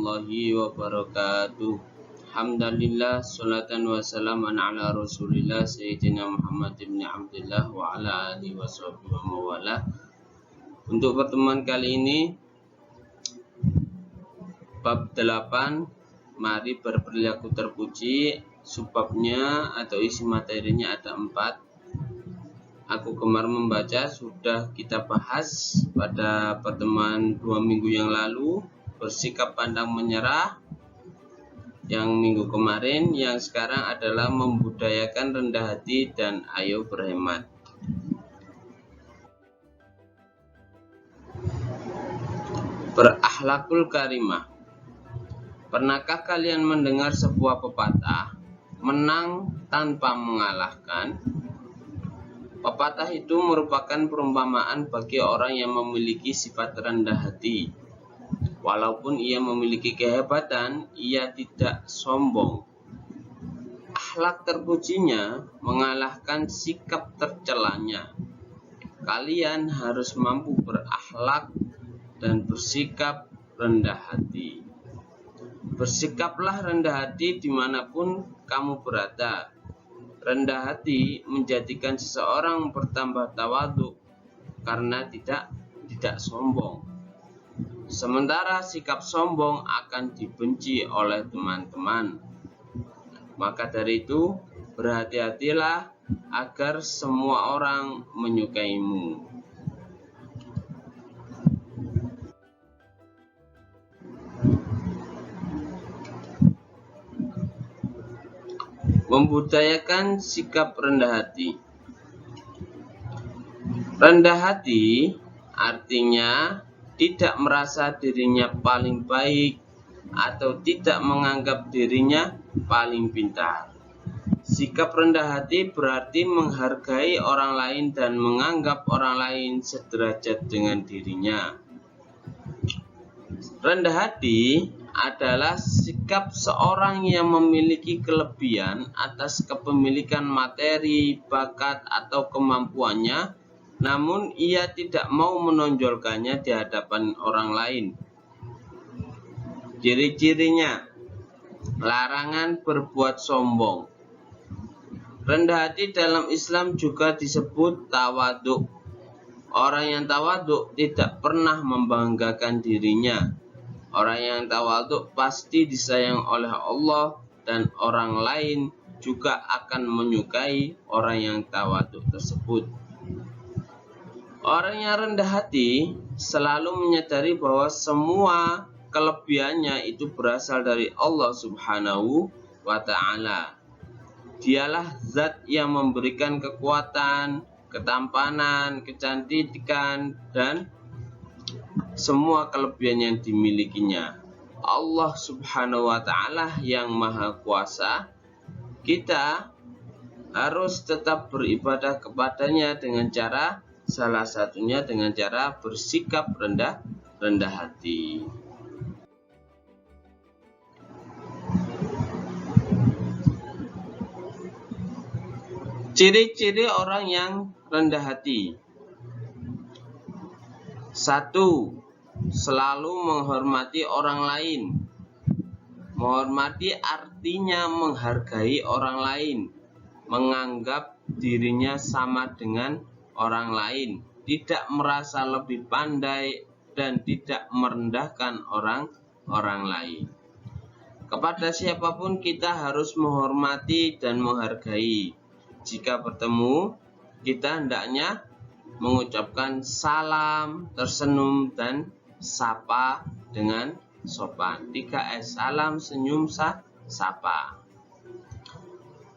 warahmatullahi wabarakatuh. Alhamdulillah, salatan wa salaman ala rasulillah Sayyidina Muhammad ibn Abdullah wa ala alihi wa sahbihi wa mawala. Untuk pertemuan kali ini bab 8, mari berperilaku terpuji. Subbabnya atau isi materinya ada 4. Aku kemarin membaca, sudah kita bahas pada pertemuan 2 minggu yang lalu, bersikap pantang menyerah yang minggu kemarin. Yang sekarang adalah membudayakan rendah hati dan ayo berhemat. Berakhlakul karimah. Pernahkah kalian mendengar sebuah pepatah, menang tanpa mengalahkan? Pepatah itu merupakan perumpamaan bagi orang yang memiliki sifat rendah hati. Walaupun ia memiliki kehebatan, ia tidak sombong. Akhlak terpujinya mengalahkan sikap tercelanya. Kalian harus mampu berakhlak dan bersikap rendah hati. Bersikaplah rendah hati dimanapun kamu berada. Rendah hati menjadikan seseorang bertambah tawadhu karena tidak sombong. Sementara sikap sombong akan dibenci oleh teman-teman. Maka dari itu, berhati-hatilah agar semua orang menyukaimu. Membudayakan sikap rendah hati. Rendah hati artinya tidak merasa dirinya paling baik atau tidak menganggap dirinya paling pintar. Sikap rendah hati berarti menghargai orang lain dan menganggap orang lain sederajat dengan dirinya. Rendah hati adalah sikap seorang yang memiliki kelebihan atas kepemilikan materi, bakat, atau kemampuannya, namun ia tidak mau menonjolkannya di hadapan orang lain. Ciri-cirinya: larangan berbuat sombong. Rendah hati dalam Islam juga disebut tawadhu. Orang yang tawadhu tidak pernah membanggakan dirinya. Orang yang tawadhu pasti disayang oleh Allah dan orang lain juga akan menyukai orang yang tawadhu tersebut. Orang yang rendah hati selalu menyadari bahwa semua kelebihannya itu berasal dari Allah Subhanahu wa Ta'ala. Dialah zat yang memberikan kekuatan, ketampanan, kecantikan, dan semua kelebihan yang dimilikinya. Allah Subhanahu wa Ta'ala yang Maha Kuasa. Kita harus tetap beribadah kepadanya dengan cara, salah satunya dengan cara bersikap rendah hati. Ciri-ciri orang yang rendah hati. 1. Selalu menghormati orang lain. Menghormati artinya menghargai orang lain, menganggap dirinya sama dengan orang lain, tidak merasa lebih pandai dan tidak merendahkan orang lain. Kepada siapapun kita harus menghormati dan menghargai. Jika bertemu, kita hendaknya mengucapkan salam, tersenyum, dan sapa dengan sopan. 3S, salam, senyum, sapa.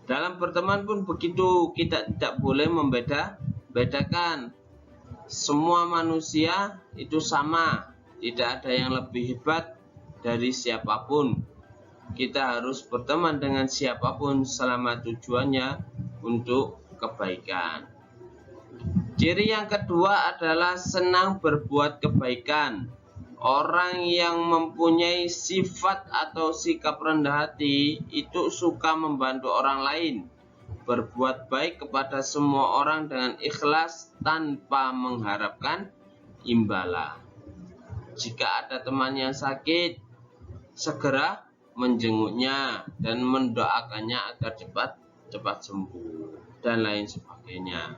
Dalam pertemuan pun begitu, kita tidak boleh membedakan. Semua manusia itu sama, tidak ada yang lebih hebat dari siapapun. Kita harus berteman dengan siapapun selama tujuannya untuk kebaikan. Ciri yang kedua adalah senang berbuat kebaikan. Orang yang mempunyai sifat atau sikap rendah hati itu suka membantu orang lain, berbuat baik kepada semua orang dengan ikhlas tanpa mengharapkan imbalan. Jika ada teman yang sakit, segera menjenguknya dan mendoakannya agar cepat sembuh dan lain sebagainya.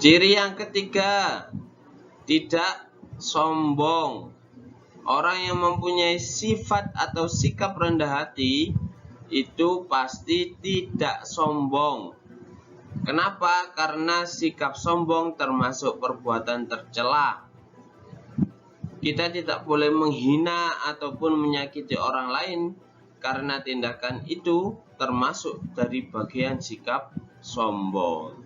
Ciri yang ketiga, tidak sombong. Orang yang mempunyai sifat atau sikap rendah hati itu pasti tidak sombong. Kenapa? Karena sikap sombong termasuk perbuatan tercela. Kita tidak boleh menghina ataupun menyakiti orang lain karena tindakan itu termasuk dari bagian sikap sombong.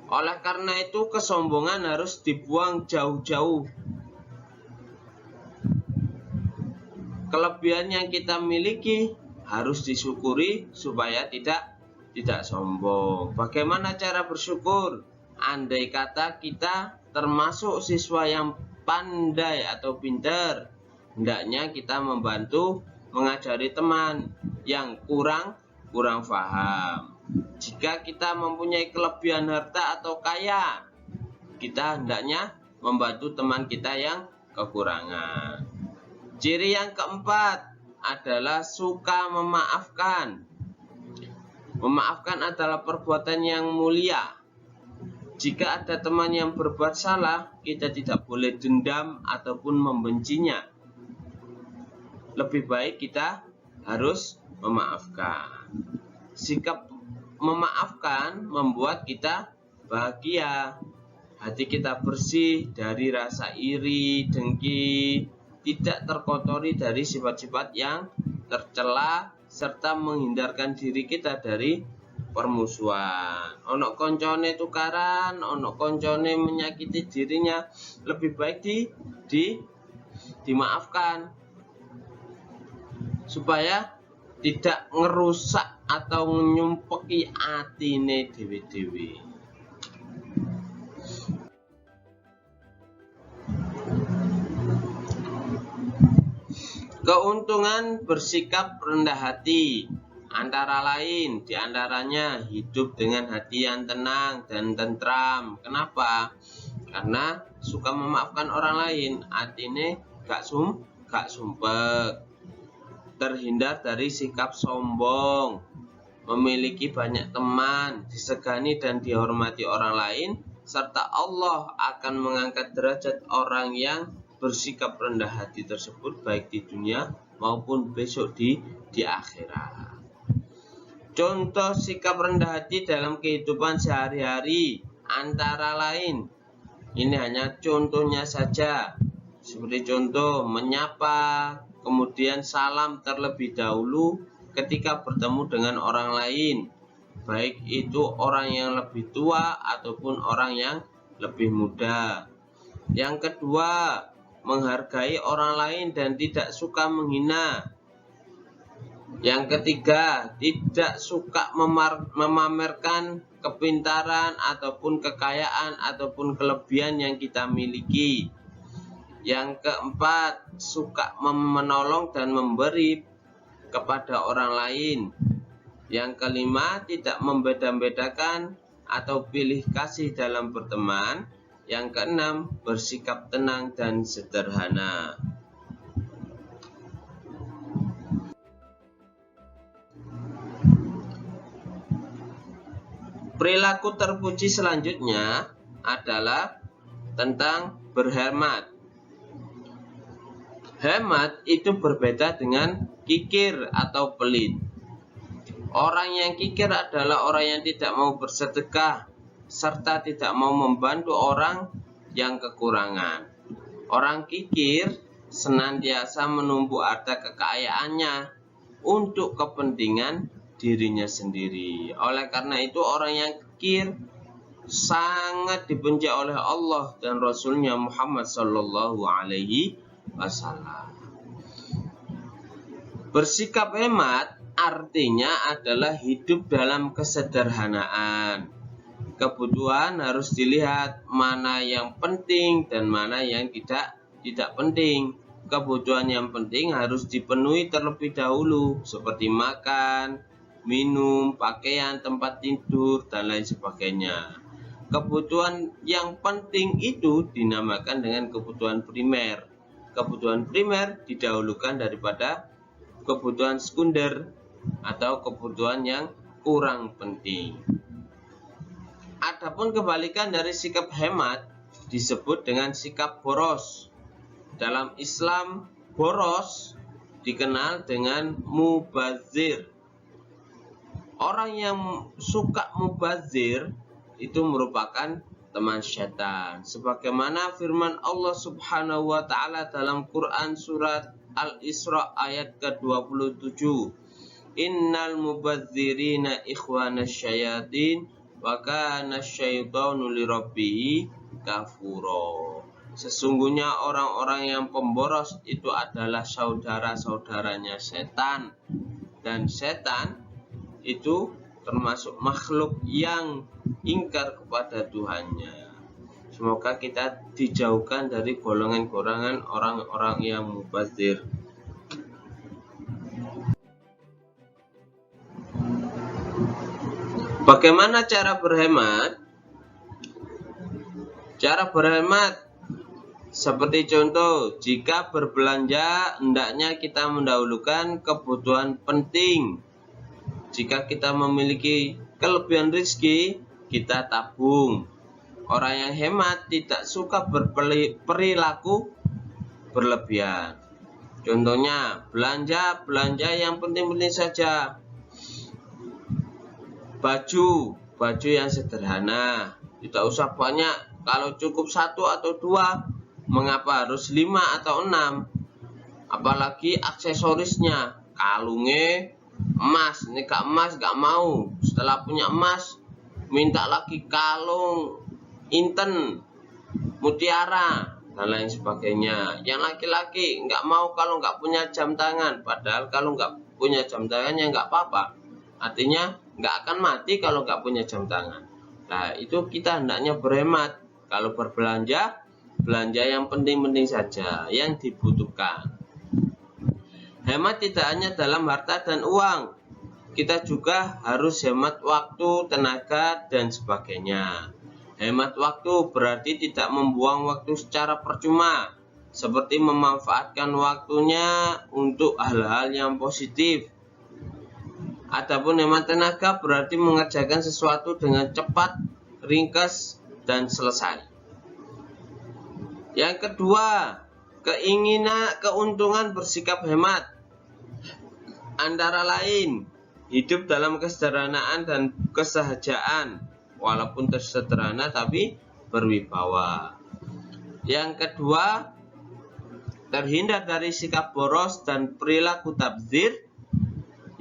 Oleh karena itu kesombongan harus dibuang jauh-jauh. Kelebihan yang kita miliki harus disyukuri supaya tidak sombong. Bagaimana cara bersyukur? Andai kata kita termasuk siswa yang pandai atau pintar, hendaknya kita membantu mengajari teman yang kurang paham. Jika kita mempunyai kelebihan harta atau kaya, kita hendaknya membantu teman kita yang kekurangan. Ciri yang keempat adalah suka memaafkan. Memaafkan adalah perbuatan yang mulia. Jika ada teman yang berbuat salah, kita tidak boleh dendam ataupun membencinya. Lebih baik kita harus memaafkan. Sikap memaafkan membuat kita bahagia. Hati kita bersih dari rasa iri, dengki, tidak terkotori dari sifat-sifat yang tercela, serta menghindarkan diri kita dari permusuhan. Ono koncone tukaran, ono koncone menyakiti dirinya, lebih baik dimaafkan supaya tidak ngerusak atau nyumpeki atine dewe-dewe. Keuntungan bersikap rendah hati antara lain, diantaranya hidup dengan hati yang tenang dan tentram. Kenapa? Karena suka memaafkan orang lain, atine gak sumpek, terhindar dari sikap sombong, memiliki banyak teman, disegani dan dihormati orang lain, serta Allah akan mengangkat derajat orang yang bersikap rendah hati tersebut baik di dunia maupun besok di akhirat. Contoh sikap rendah hati dalam kehidupan sehari-hari antara lain, ini hanya contohnya saja, seperti contoh menyapa, kemudian salam terlebih dahulu ketika bertemu dengan orang lain, baik itu orang yang lebih tua ataupun orang yang lebih muda. Yang kedua, menghargai orang lain dan tidak suka menghina. Yang ketiga, tidak suka memamerkan kepintaran ataupun kekayaan ataupun kelebihan yang kita miliki. Yang keempat, suka menolong dan memberi kepada orang lain. Yang kelima, tidak membeda-bedakan atau pilih kasih dalam berteman. Yang keenam, bersikap tenang dan sederhana. Perilaku terpuji selanjutnya adalah tentang berhemat. Hemat itu berbeda dengan kikir atau pelit. Orang yang kikir adalah orang yang tidak mau bersedekah serta tidak mau membantu orang yang kekurangan. Orang kikir senantiasa menumpuk harta kekayaannya untuk kepentingan dirinya sendiri. Oleh karena itu orang yang kikir sangat dibenci oleh Allah dan Rasulnya Muhammad Sallallahu Alaihi Wasallam. Bersikap hemat artinya adalah hidup dalam kesederhanaan. Kebutuhan harus dilihat mana yang penting dan mana yang tidak penting. Kebutuhan yang penting harus dipenuhi terlebih dahulu, seperti makan, minum, pakaian, tempat tidur, dan lain sebagainya. kebutuhan yang penting itu dinamakan dengan kebutuhan primer. Kebutuhan primer didahulukan daripada kebutuhan sekunder atau kebutuhan yang kurang penting. Adapun kebalikan dari sikap hemat disebut dengan sikap boros. Dalam Islam, boros dikenal dengan mubazir. Orang yang suka mubazir itu merupakan teman syaitan. Sebagaimana firman Allah Subhanahu wa taala dalam Quran surat Al-Isra ayat ke-27. Innal mubadzirina ikhwanas syayatin wa kana syaitanu lirabbih kafura. Sesungguhnya orang-orang yang pemboros itu adalah saudara-saudaranya setan, dan setan itu termasuk makhluk yang ingkar kepada Tuhannya. Semoga kita dijauhkan dari golongan-golongan orang-orang yang mubazir. Bagaimana cara berhemat? Cara berhemat seperti contoh, jika berbelanja hendaknya kita mendahulukan kebutuhan penting. Jika kita memiliki kelebihan rezeki, kita tabung. Orang yang hemat tidak suka berperilaku berlebihan. Contohnya, belanja yang penting-penting saja. Baju yang sederhana, tidak usah banyak. Kalau cukup 1 atau 2, mengapa harus 5 atau 6? Apalagi aksesorisnya, kalungnya emas, ini gak emas gak mau. Setelah punya emas, minta lagi kalung inten, mutiara, dan lain sebagainya. Yang laki-laki nggak mau kalau nggak punya jam tangan, padahal kalau nggak punya jam tangan ya nggak apa-apa. Artinya nggak akan mati kalau nggak punya jam tangan. Nah, itu kita hendaknya berhemat. Kalau berbelanja, belanja yang penting-penting saja, yang dibutuhkan. Hemat tidak hanya dalam harta dan uang, kita juga harus hemat waktu, tenaga, dan sebagainya. Hemat waktu berarti tidak membuang waktu secara percuma, seperti memanfaatkan waktunya untuk hal-hal yang positif. Adapun hemat tenaga berarti mengerjakan sesuatu dengan cepat, ringkas, dan selesai. Yang kedua, keuntungan bersikap hemat. Antara lain, hidup dalam kesederhanaan dan kesahajaan, walaupun tersederhana tapi berwibawa. Yang kedua, terhindar dari sikap boros dan perilaku tabdzir.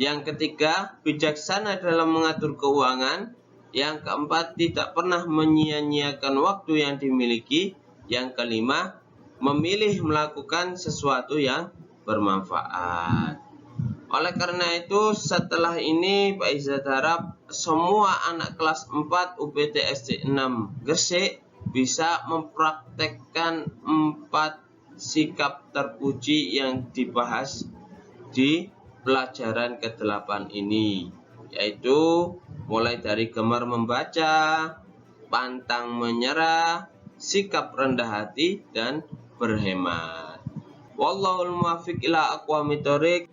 Yang ketiga, bijaksana dalam mengatur keuangan. Yang keempat, tidak pernah menyia-nyiakan waktu yang dimiliki. Yang kelima, memilih melakukan sesuatu yang bermanfaat. Oleh karena itu, setelah ini Pak Izzat harap semua anak kelas 4 UPT SD 6 Gresik bisa mempraktekkan 4 sikap terpuji yang dibahas di pelajaran ke-8 ini, yaitu mulai dari gemar membaca, pantang menyerah, sikap rendah hati, dan berhemat. Wallahul muwaffiq ila aqwamit thoriq.